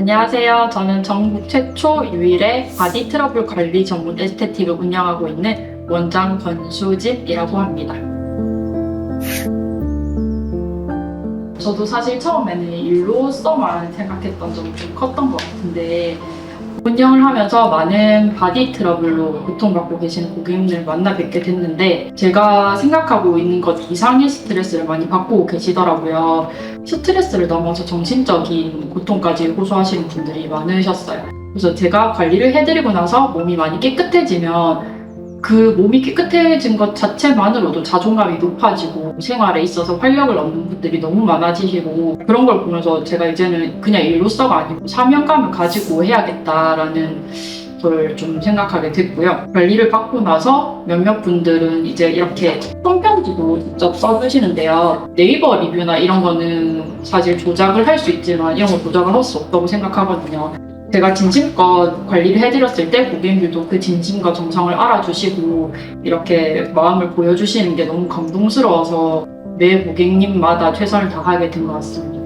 안녕하세요. 저는 전국 최초 유일의 바디 트러블 관리 전문 에스테틱을 운영하고 있는 원장 권수진이라고 합니다. 저도 사실 처음에는 일로서만 생각했던 점이 좀 컸던 것 같은데 운영을 하면서 많은 바디 트러블로 고통받고 계시는 고객님을 만나 뵙게 됐는데 제가 생각하고 있는 것 이상의 스트레스를 많이 받고 계시더라고요. 스트레스를 넘어서 정신적인 고통까지 호소하시는 분들이 많으셨어요. 그래서 제가 관리를 해드리고 나서 몸이 많이 깨끗해지면 그 몸이 깨끗해진 것 자체만으로도 자존감이 높아지고 생활에 있어서 활력을 얻는 분들이 너무 많아지시고 그런 걸 보면서 제가 이제는 그냥 일로서가 아니고 사명감을 가지고 해야겠다라는 걸 좀 생각하게 됐고요. 관리를 받고 나서 몇몇 분들은 이제 이렇게 손편지도 직접 써주시는데요. 네이버 리뷰나 이런 거는 사실 조작을 할 수 있지만 이런 거 조작을 할 수 없다고 생각하거든요. 제가 진심껏 관리를 해드렸을 때 고객님들도 그 진심과 정성을 알아주시고 이렇게 마음을 보여주시는 게 너무 감동스러워서 매 고객님마다 최선을 다하게 된 것 같습니다.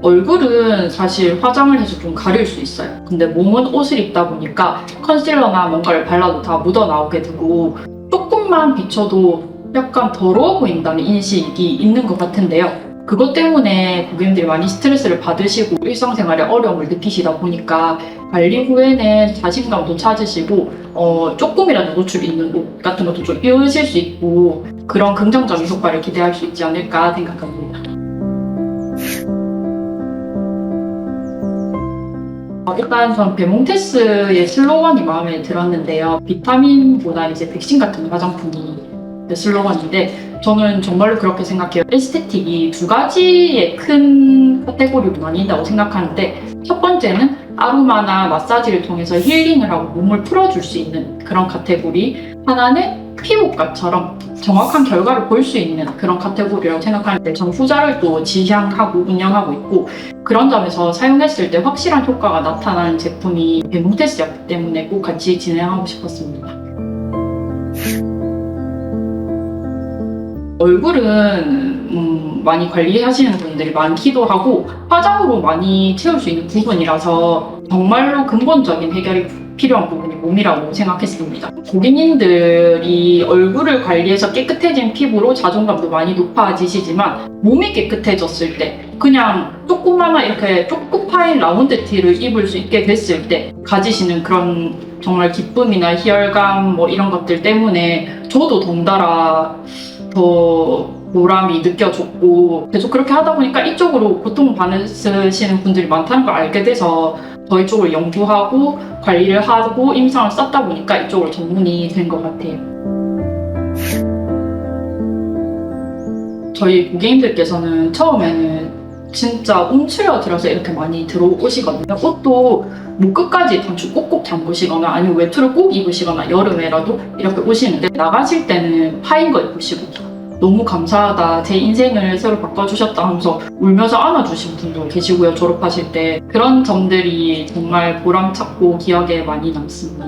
얼굴은 사실 화장을 해서 좀 가릴 수 있어요. 근데 몸은 옷을 입다 보니까 컨실러나 뭔가를 발라도 다 묻어나오게 되고 조금만 비춰도 약간 더러워 보인다는 인식이 있는 것 같은데요. 그것 때문에 고객님들이 많이 스트레스를 받으시고 일상생활에 어려움을 느끼시다 보니까 관리 후에는 자신감도 찾으시고 조금이라도 노출이 있는 옷 같은 것도 좀 입으실 수 있고 그런 긍정적인 효과를 기대할 수 있지 않을까 생각합니다. 일단 전 베몽테스의 슬로건이 마음에 들었는데요. 비타민보다 이제 백신 같은 화장품이 슬로건인데 저는 정말로 그렇게 생각해요. 에스테틱이 두 가지의 큰 카테고리로 나뉜다고 생각하는데 첫 번째는 아로마나 마사지를 통해서 힐링을 하고 몸을 풀어줄 수 있는 그런 카테고리, 하나는 피부과처럼 정확한 결과를 볼 수 있는 그런 카테고리라고 생각하는데 전 후자를 또 지향하고 운영하고 있고 그런 점에서 사용했을 때 확실한 효과가 나타나는 제품이 베몽테스였기 때문에 꼭 같이 진행하고 싶었습니다. 얼굴은 많이 관리하시는 분들이 많기도 하고 화장으로 많이 채울 수 있는 부분이라서 정말로 근본적인 해결이 필요한 부분이 몸이라고 생각했습니다. 고객님들이 얼굴을 관리해서 깨끗해진 피부로 자존감도 많이 높아지시지만 몸이 깨끗해졌을 때 그냥 조그마한 이렇게 초코파인 라운드 티를 입을 수 있게 됐을 때 가지시는 그런 정말 기쁨이나 희열감 뭐 이런 것들 때문에 저도 덩달아 더 보람이 느껴졌고 계속 그렇게 하다 보니까 이쪽으로 고통받으시는 분들이 많다는 걸 알게 돼서 더 이쪽을 연구하고 관리를 하고 임상을 쌓다 보니까 이쪽으로 전문이 된 것 같아요. 저희 고객님들께서는 처음에는 진짜 움츠려들어서 이렇게 많이 들어오시거든요. 옷도 목 끝까지 단추 꼭꼭 잠그시거나 아니면 외투를 꼭 입으시거나 여름에라도 이렇게 오시는데 나가실 때는 파인 거 입으시고 너무 감사하다, 제 인생을 새로 바꿔주셨다 하면서 울면서 안아주신 분도 계시고요. 졸업하실 때 그런 점들이 정말 보람찼고 기억에 많이 남습니다.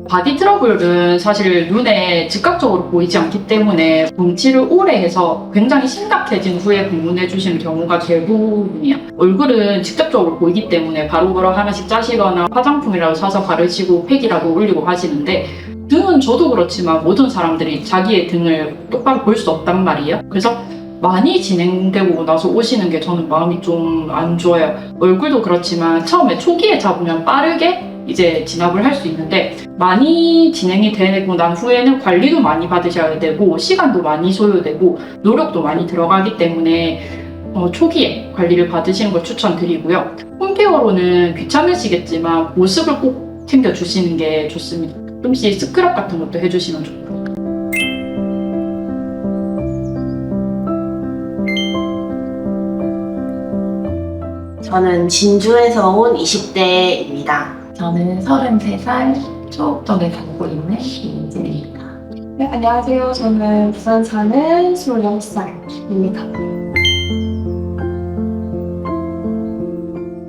바디 트러블은 사실 눈에 즉각적으로 보이지 않기 때문에 검치를 오래 해서 굉장히 심각해진 후에 방문해 주시는 경우가 대부분이에요. 얼굴은 직접적으로 보이기 때문에 바로바로 하나씩 짜시거나 화장품이라도 사서 바르시고 팩이라도 올리고 하시는데 등은 저도 그렇지만 모든 사람들이 자기의 등을 똑바로 볼 수 없단 말이에요. 그래서 많이 진행되고 나서 오시는 게 저는 마음이 좀 안 좋아요. 얼굴도 그렇지만 처음에 초기에 잡으면 빠르게 이제 진압을 할 수 있는데 많이 진행이 되고 난 후에는 관리도 많이 받으셔야 되고 시간도 많이 소요되고 노력도 많이 들어가기 때문에 초기에 관리를 받으시는 걸 추천드리고요. 홈케어로는 귀찮으시겠지만 보습을 꼭 챙겨주시는 게 좋습니다. 조금씩 스크럽 같은 것도 해주시면 좋고요. 저는 진주에서 온 20대입니다. 저는 33살 초읍동에 살고 있는 이은진입니다. 네, 안녕하세요. 저는 부산 사는 26살입니다.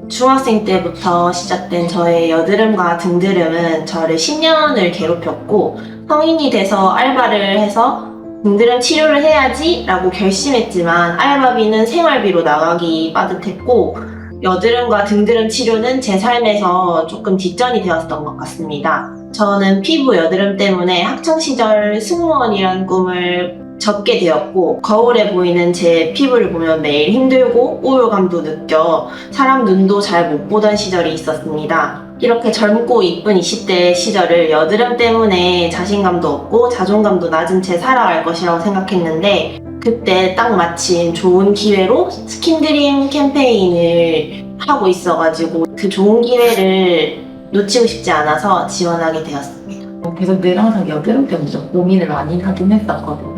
중학생 때부터 시작된 저의 여드름과 등드름은 저를 10년을 괴롭혔고 성인이 돼서 알바를 해서 등드름 치료를 해야지 라고 결심했지만 알바비는 생활비로 나가기 빠듯했고 여드름과 등드름 치료는 제 삶에서 조금 뒷전이 되었던 것 같습니다. 저는 피부 여드름 때문에 학창시절 승무원이란 꿈을 접게 되었고 거울에 보이는 제 피부를 보면 매일 힘들고 우울감도 느껴 사람 눈도 잘 못 보던 시절이 있었습니다. 이렇게 젊고 이쁜 20대 시절을 여드름 때문에 자신감도 없고 자존감도 낮은 채 살아갈 것이라고 생각했는데 그때 딱 마침 좋은 기회로 스킨드림 캠페인을 하고 있어가지고 그 좋은 기회를 놓치고 싶지 않아서 지원하게 되었습니다. 그래서 늘 항상 여드름 때문에 좀 고민을 많이 하긴 했었거든요.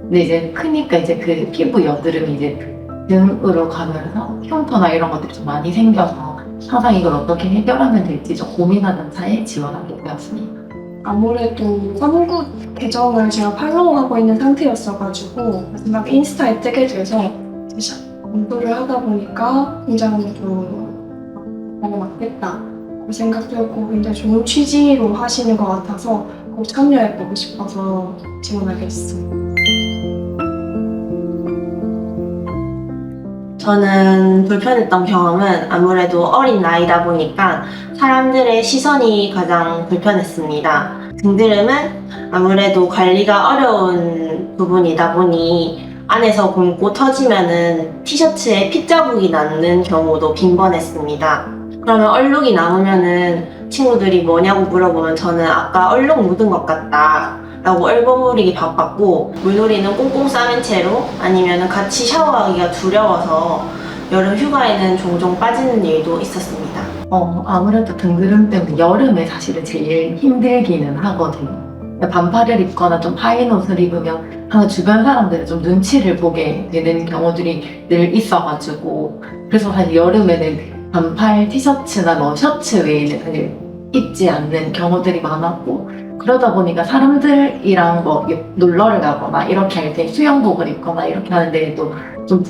근데 이제 크니까 이제 그 피부 여드름이 이제 등으로 가면서 흉터나 이런 것들이 좀 많이 생겨서 항상 이걸 어떻게 해결하면 될지 좀 고민하던 차에 지원하게 되었습니다. 아무래도 선구 계정을 제가 팔로우하고 있는 상태였어가지고 마지막 인스타에 뜨게 돼서 이제 공부를 하다 보니까 굉장히 좀 나에 맞겠다 생각되고 굉장히 좋은 취지로 하시는 것 같아서 꼭 참여해보고 싶어서 지원하게 됐습니다. 저는 불편했던 경험은 아무래도 어린 나이다 보니까 사람들의 시선이 가장 불편했습니다. 등드름은 아무래도 관리가 어려운 부분이다 보니 안에서 굼고 터지면은 티셔츠에 핏자국이 남는 경우도 빈번했습니다. 그러면 얼룩이 남으면은 친구들이 뭐냐고 물어보면 저는 아까 얼룩 묻은 것 같다 라고 얼버무리기 바빴고 물놀이는 꽁꽁 싸맨 채로 아니면 같이 샤워하기가 두려워서 여름 휴가에는 종종 빠지는 일도 있었습니다. 아무래도 등드름 때문에 여름에 사실은 제일 힘들기는 하거든요. 반팔을 입거나 좀 파인 옷을 입으면 항상 주변 사람들이 좀 눈치를 보게 되는 경우들이 늘 있어가지고 그래서 사실 여름에는 반팔 티셔츠나 뭐 셔츠 외에는 사실 입지 않는 경우들이 많았고 그러다 보니까 사람들이랑 뭐 놀러를 가거나 이렇게 할 때 수영복을 입거나 이렇게 하는데도 좀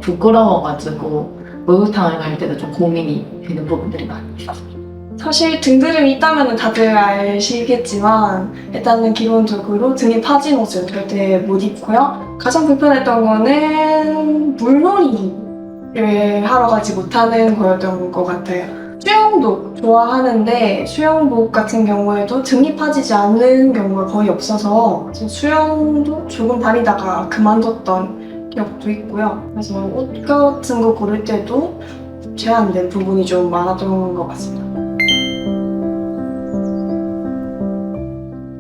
부끄러워가지고 목욕탕을 갈 때도 좀 고민이 되는 부분들이 많이 있었어요. 사실 등드름이 있다면 다들 아시겠지만 일단은 기본적으로 등이 파진 옷은 절대 못 입고요. 가장 불편했던 거는 물놀이를 하러 가지 못하는 거였던 것 같아요. 수영도 좋아하는데 수영복 같은 경우에도 등이 파지지 않는 경우가 거의 없어서 수영도 조금 다니다가 그만뒀던 기억도 있고요. 그래서 옷 같은 거 고를 때도 제한된 부분이 좀 많았던 것 같습니다.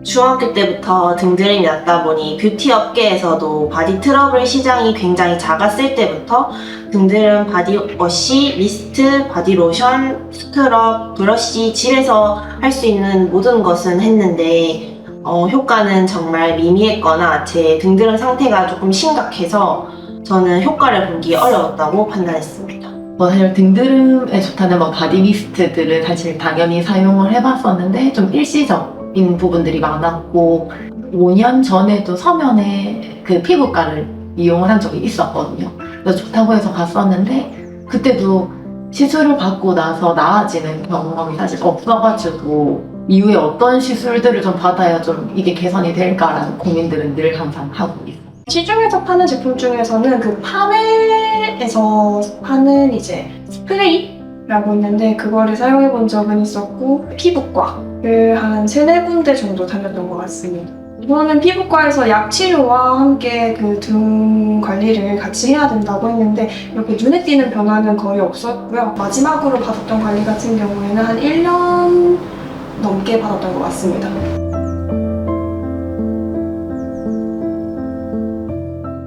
중학교 때부터 등드름이 났다 보니 뷰티 업계에서도 바디 트러블 시장이 굉장히 작았을 때부터 등드름 바디워시, 미스트, 바디로션, 스크럽, 브러쉬, 집에서 할 수 있는 모든 것은 했는데 효과는 정말 미미했거나 제 등드름 상태가 조금 심각해서 저는 효과를 보기 어려웠다고 판단했습니다. 사실 등드름에 좋다는 바디 미스트들은 사실 당연히 사용을 해봤었는데 좀 일시적인 부분들이 많았고 5년 전에도 서면에 그 피부과를 이용을 한 적이 있었거든요. 그래서 좋다고 해서 갔었는데 그때도 시술을 받고 나서 나아지는 경험이 사실 없어가지고 이후에 어떤 시술들을 좀 받아야 좀 이게 개선이 될까라는 고민들은 늘 항상 하고 있어요. 시중에서 파는 제품 중에서는 그 파멜에서 파는 이제 스프레이라고 있는데 그거를 사용해 본 적은 있었고 피부과를 한 3-4군데 정도 다녔던 것 같습니다. 저는 피부과에서 약 치료와 함께 그 등 관리를 같이 해야 된다고 했는데 이렇게 눈에 띄는 변화는 거의 없었고요. 마지막으로 받았던 관리 같은 경우에는 한 1년 넘게 받았던 것 같습니다.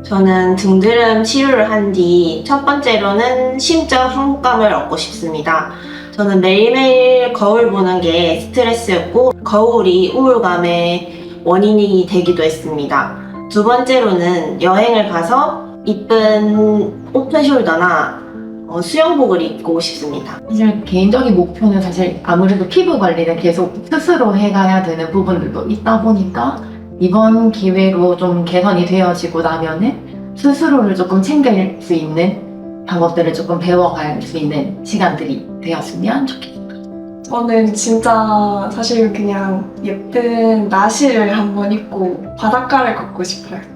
저는 등드름 치료를 한 뒤 첫 번째로는 심적 행복감을 얻고 싶습니다. 저는 매일매일 거울 보는 게 스트레스였고 거울이 우울감의 원인이 되기도 했습니다. 두 번째로는 여행을 가서 이쁜 오픈숄더나 수영복을 입고 싶습니다. 사실 개인적인 목표는 사실 아무래도 피부 관리는 계속 스스로 해가야 되는 부분들도 있다 보니까 이번 기회로 좀 개선이 되어지고 나면은 스스로를 조금 챙길 수 있는 방법들을 조금 배워갈 수 있는 시간들이 되었으면 좋겠습니다. 저는 진짜 사실 그냥 예쁜 나시를 한번 입고 바닷가를 걷고 싶어요.